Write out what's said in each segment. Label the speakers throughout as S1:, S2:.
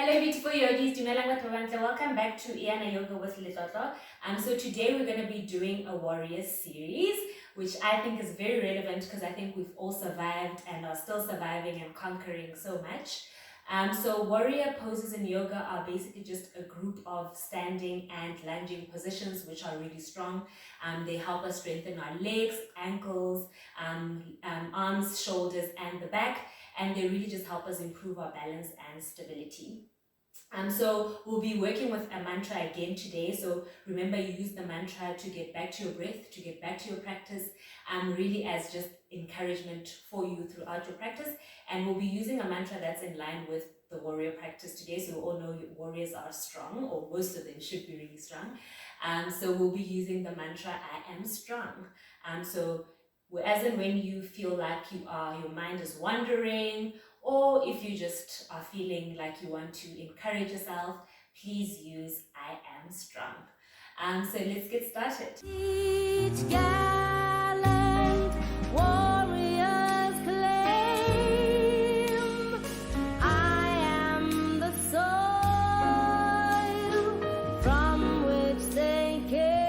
S1: Hello beautiful yogis, welcome back to EYANA Yoga with Letlotlo. So today we're going to be doing a warrior series, which I think is very relevant because I think we've all survived and are still surviving and conquering so much. So warrior poses in yoga are basically just a group of standing and lunging positions which are really strong. They help us strengthen our legs, ankles, arms, shoulders and the back, and they really just help us improve our balance and stability. So we'll be working with a mantra again today. So remember, you use the mantra to get back to your breath, to get back to your practice, really as just encouragement for you throughout your practice. And we'll be using a mantra that's in line with the warrior practice today. So we all know warriors are strong, or most of them should be really strong. So we'll be using the mantra, I am strong. So as and when you feel like your mind is wandering, or if you just are feeling like you want to encourage yourself, please use I am strong. So let's get started. Each gallant warrior's claim, I am the soil from which they came.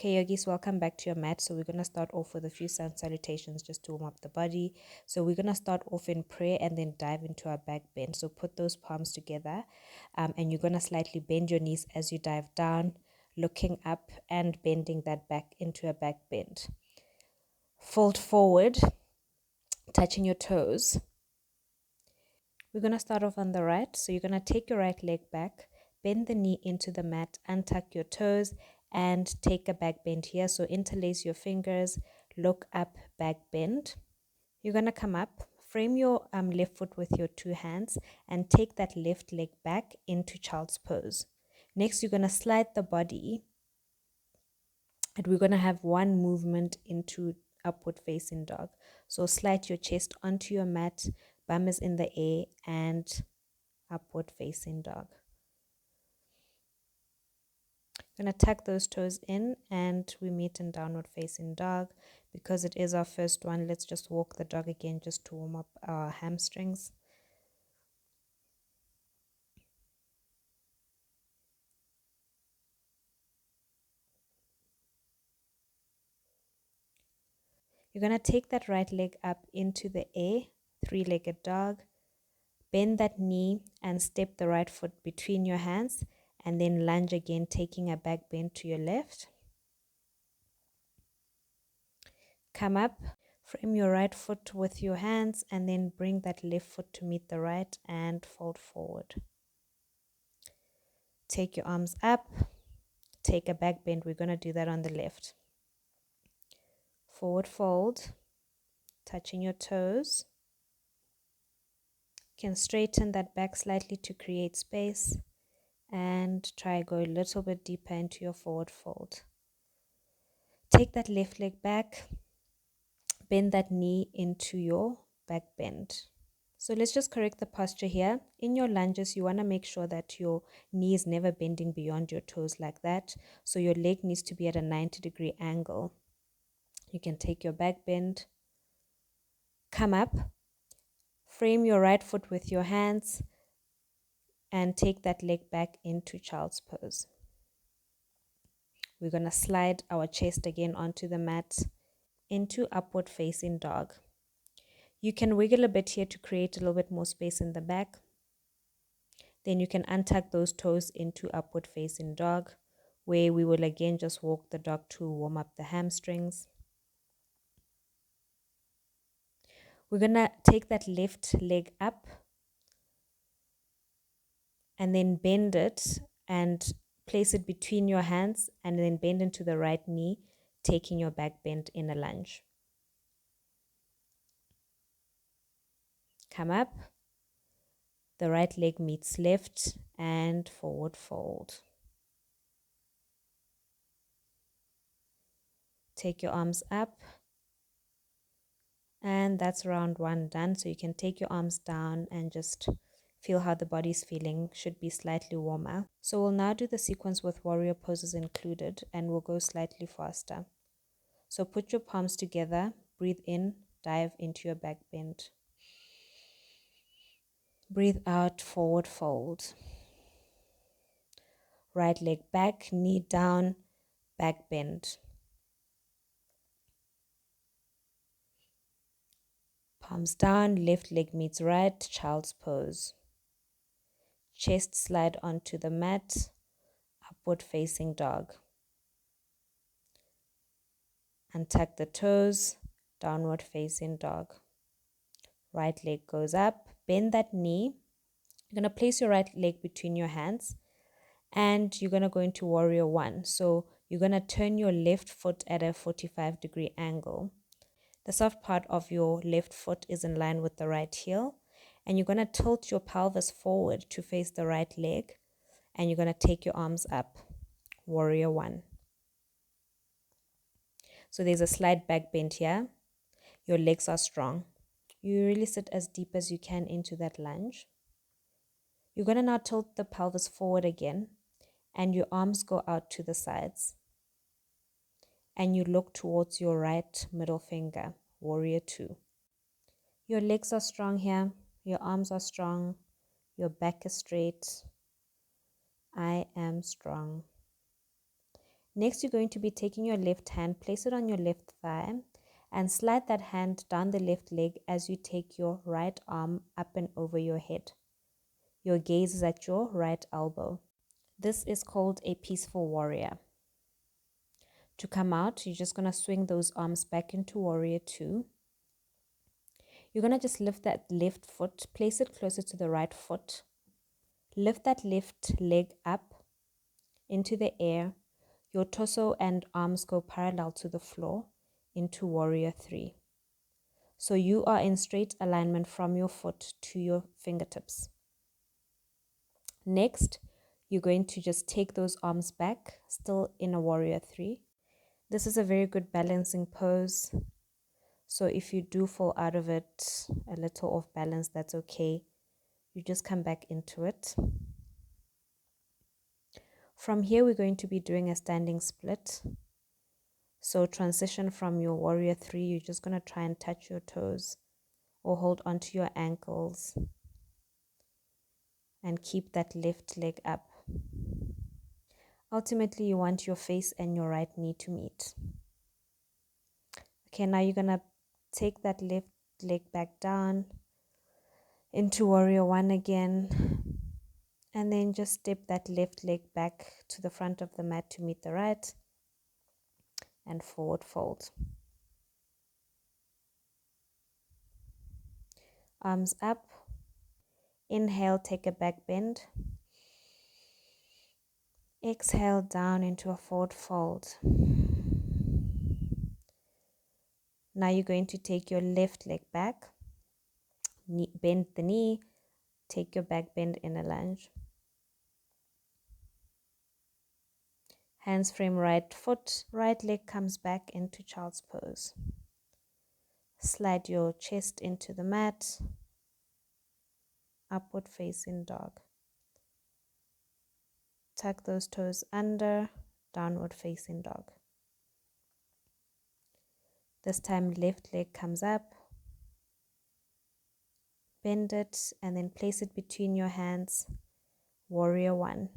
S1: Okay, yogis, welcome back to your mat. So we're going to start off with a few sun salutations just to warm up the body. So we're going to start off in prayer and then dive into our back bend. So put those palms together, and you're going to slightly bend your knees as you dive down, looking up and bending that back into a back bend. Fold forward, touching your toes. We're going to start off on the right. So you're going to take your right leg back, bend the knee into the mat, untuck your toes, and take a back bend here. So interlace your fingers, look up, back bend. You're going to come up, frame your left foot with your two hands, and take that left leg back into child's pose. Next, you're going to slide the body, and we're going to have one movement into upward facing dog. So slide your chest onto your mat, bum is in the air, and upward facing dog. Going to tuck those toes in, and we meet in downward facing dog. Because it is our first one, let's just walk the dog again just to warm up our hamstrings. You're going to take that right leg up into the air, three-legged dog. Bend that knee and step the right foot between your hands, and then lunge again, taking a back bend to your left. Come up, frame your right foot with your hands, and then bring that left foot to meet the right and fold forward. Take your arms up, take a back bend. We're going to do that on the left. Forward fold, touching your toes. You can straighten that back slightly to create space, and try go a little bit deeper into your forward fold. Take that left leg back, bend that knee into your back bend. So let's just correct the posture here. In your lunges, you want to make sure that your knee is never bending beyond your toes like that. So your leg needs to be at a 90-degree angle. You can take your back bend, come up, frame your right foot with your hands, and take that leg back into child's pose. We're going to slide our chest again onto the mat into upward facing dog. You can wiggle a bit here to create a little bit more space in the back. Then you can untuck those toes into upward facing dog, where we will again just walk the dog to warm up the hamstrings. We're going to take that left leg up and then bend it and place it between your hands, and then bend into the right knee, taking your back bend in a lunge. Come up, the right leg meets left, and forward fold. Take your arms up, and that's round one done. So you can take your arms down and just feel how the body's feeling. Should be slightly warmer. So we'll now do the sequence with warrior poses included, and we'll go slightly faster. So put your palms together, breathe in, dive into your back bend. Breathe out, forward fold. Right leg back, knee down, back bend. Palms down, left leg meets right, child's pose. Chest slide onto the mat, upward facing dog. Untuck the toes, downward facing dog. Right leg goes up, bend that knee. You're going to place your right leg between your hands and you're going to go into warrior one. So you're going to turn your left foot at a 45-degree angle. The soft part of your left foot is in line with the right heel, and you're going to tilt your pelvis forward to face the right leg, and you're going to take your arms up, warrior one. So there's a slight back bend here. Your legs are strong. You really sit as deep as you can into that lunge. You're going to now tilt the pelvis forward again, and your arms go out to the sides. And you look towards your right middle finger, warrior two. Your legs are strong here. Your arms are strong. Your back is straight. I am strong. Next, you're going to be taking your left hand, place it on your left thigh, and slide that hand down the left leg as you take your right arm up and over your head. Your gaze is at your right elbow. This is called a peaceful warrior. To come out, you're just going to swing those arms back into warrior two. You're going to just lift that left foot, place it closer to the right foot. Lift that left leg up into the air. Your torso and arms go parallel to the floor into warrior three. So you are in straight alignment from your foot to your fingertips. Next, you're going to just take those arms back, still in a warrior three. This is a very good balancing pose. So if you do fall out of it, a little off balance, that's okay. You just come back into it. From here, we're going to be doing a standing split. So transition from your warrior three, you're just going to try and touch your toes or hold onto your ankles and keep that left leg up. Ultimately, you want your face and your right knee to meet. Okay, now you're going to take that left leg back down into warrior one again. And then just step that left leg back to the front of the mat to meet the right. And forward fold. Arms up. Inhale, take a back bend. Exhale down into a forward fold. Now you're going to take your left leg back. Bend the knee. Take your back bend in a lunge. Hands frame right foot. Right leg comes back into child's pose. Slide your chest into the mat. Upward facing dog. Tuck those toes under, downward facing dog. This time left leg comes up. Bend it and then place it between your hands, warrior one.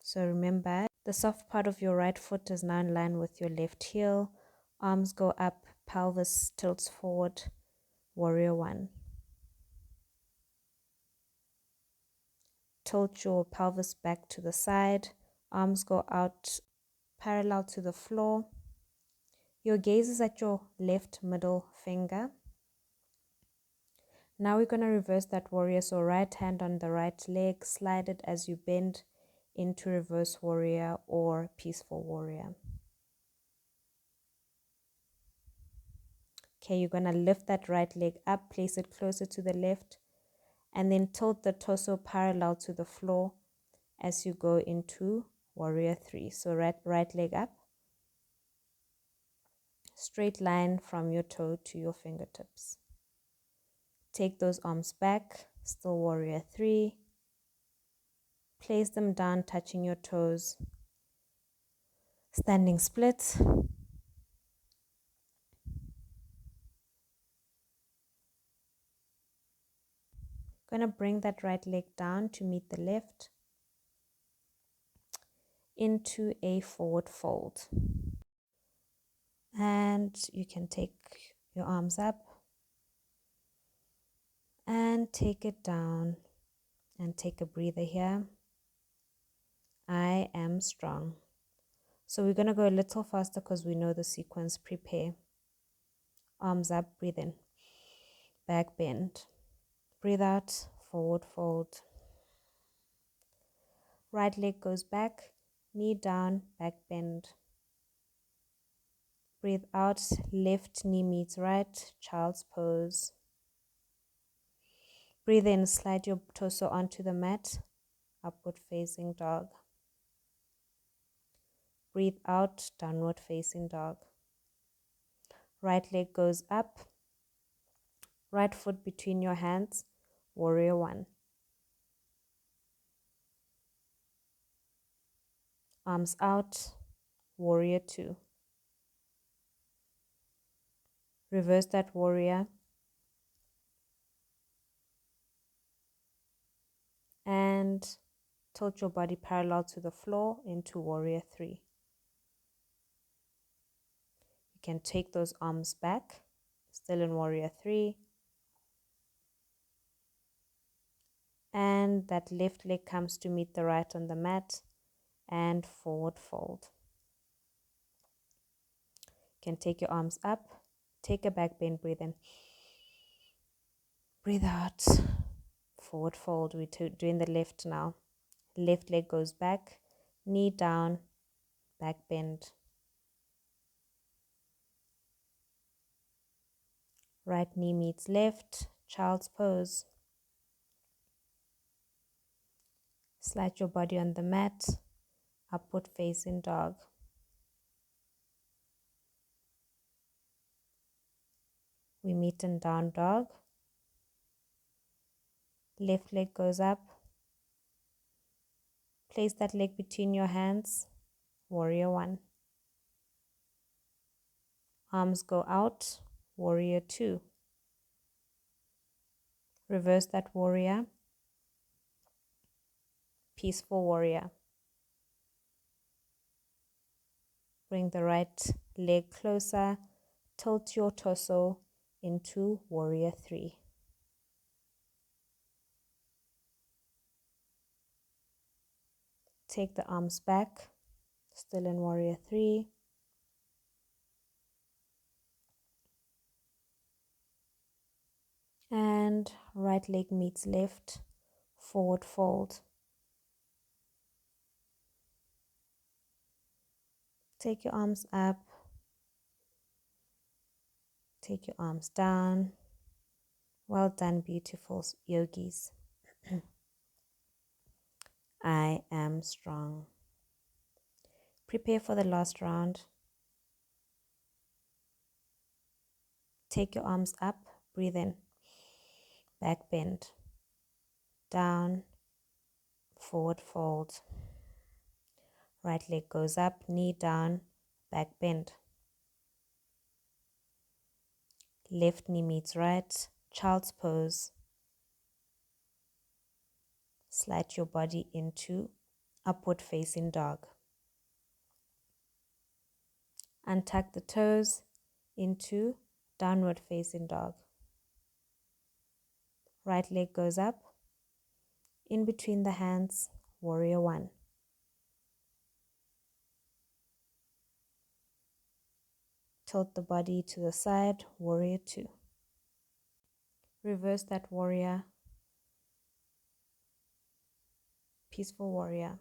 S1: So remember, the soft part of your right foot is now in line with your left heel. Arms go up, pelvis tilts forward, warrior one. Tilt your pelvis back to the side. Arms go out parallel to the floor. Your gaze is at your left middle finger. Now we're going to reverse that warrior. So right hand on the right leg, slide it as you bend into reverse warrior or peaceful warrior. Okay, you're going to lift that right leg up, place it closer to the left, and then tilt the torso parallel to the floor as you go into warrior three. So right leg up, straight line from your toe to your fingertips. Take those arms back, still warrior three. Place them down, touching your toes. Standing split.
S2: Going to bring that right leg down to meet the left into a forward fold. And you can take your arms up and take it down and take a breather here. I am strong. So we're going to go a little faster because we know the sequence. Prepare. Arms up, breathe in. Back bend. Breathe out, forward fold. Right leg goes back, knee down, back bend. Breathe out, left knee meets right, child's pose. Breathe in, slide your torso onto the mat, upward facing dog. Breathe out, downward facing dog. Right leg goes up, right foot between your hands, warrior one. Arms out, warrior two. Reverse that warrior. And tilt your body parallel to the floor into warrior three. You can take those arms back, still in warrior three. And that left leg comes to meet the right on the mat and forward fold. You can take your arms up, take a back bend, breathe in. Breathe out, forward fold. We're doing the left now. Left leg goes back, knee down, back bend. Right knee meets left, child's pose. Slide your body on the mat, upward facing dog. We meet in down dog. Left leg goes up. Place that leg between your hands, warrior one. Arms go out, warrior two. Reverse that warrior, peaceful warrior. Bring the right leg closer, tilt your torso into warrior three. Take the arms back, still in warrior three. And right leg meets left, forward fold. Take your arms up, take your arms down. Well done, beautiful yogis. I am strong. Prepare for the last round. Take your arms up, breathe in. Back bend, down, forward fold. Right leg goes up, knee down, back bend. Left knee meets right, child's pose. Slide your body into upward facing dog. Untuck the toes into downward facing dog. Right leg goes up, in between the hands, warrior one. Tilt the body to the side, warrior two. Reverse that warrior, peaceful warrior.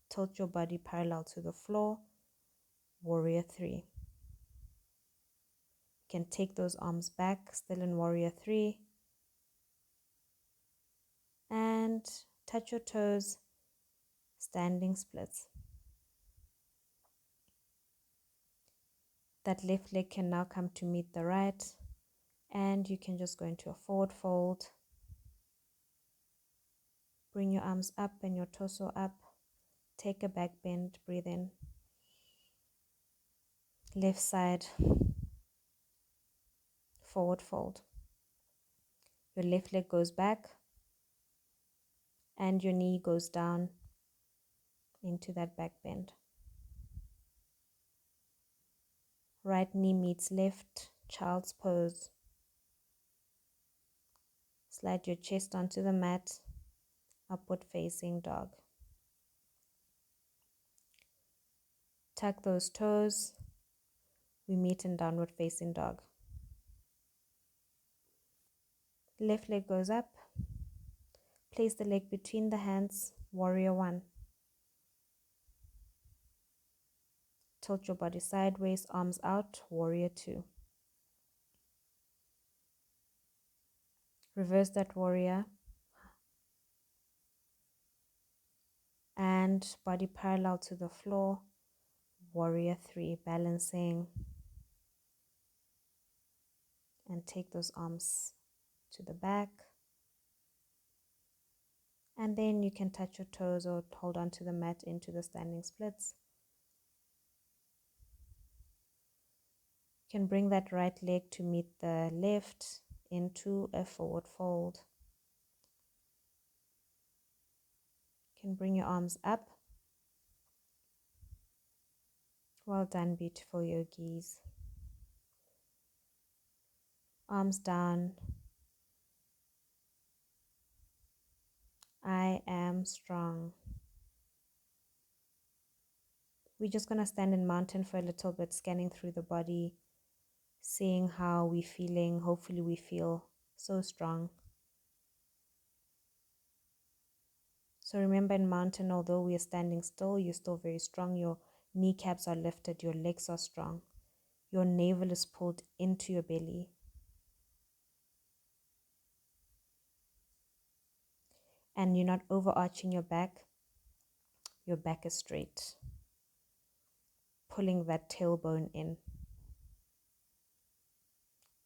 S2: Tilt your body parallel to the floor, warrior three. You can take those arms back, still in warrior three. And touch your toes, standing splits. That left leg can now come to meet the right, and you can just go into a forward fold. Bring your arms up and your torso up. Take a back bend, breathe in. Left side, forward fold. Your left leg goes back, and your knee goes down into that back bend. Right knee meets left, child's pose. Slide your chest onto the mat, upward facing dog. Tuck those toes. We meet in downward facing dog. Left leg goes up. Place the leg between the hands, warrior one. Tilt your body sideways, arms out, warrior two. Reverse that warrior. And body parallel to the floor, warrior three, balancing. And take those arms to the back. And then you can touch your toes or hold on to the mat into the standing splits. You can bring that right leg to meet the left into a forward fold. You can bring your arms up. Well done, beautiful yogis. Arms down. I am strong. We're just going to stand in mountain for a little bit, scanning through the body, seeing how we're feeling. Hopefully we feel so strong. So remember, in mountain, although we are standing still, you're still very strong. Your kneecaps are lifted, your legs are strong. Your navel is pulled into your belly. And you're not overarching your back is straight. Pulling that tailbone in.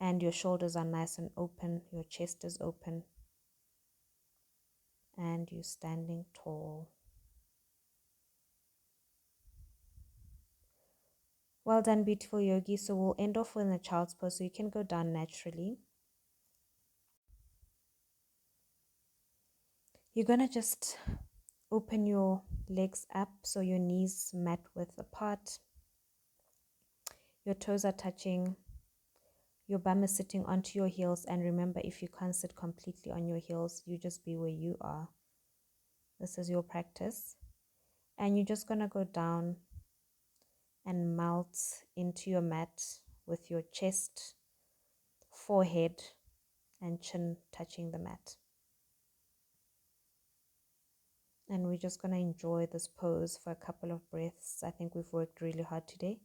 S2: And your shoulders are nice and open, your chest is open. And you're standing tall. Well done, beautiful yogi. So we'll end off with a child's pose, so you can go down naturally. You're going to just open your legs up so your knees mat width apart. Your toes are touching. Your bum is sitting onto your heels. And remember, if you can't sit completely on your heels, you just be where you are. This is your practice. And you're just going to go down and melt into your mat with your chest, forehead, and chin touching the mat. And we're just going to enjoy this pose for a couple of breaths. I think we've worked really hard today.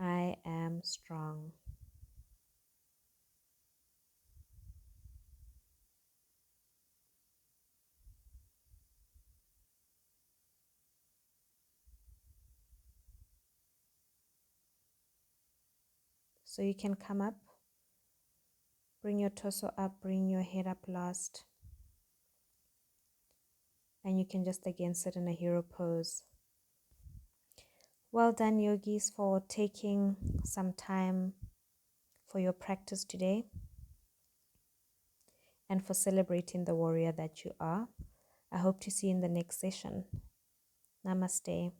S2: I am strong. So you can come up, bring your torso up, bring your head up last. And you can just again sit in a hero pose. Well done, yogis, for taking some time for your practice today and for celebrating the warrior that you are. I hope to see you in the next session. Namaste.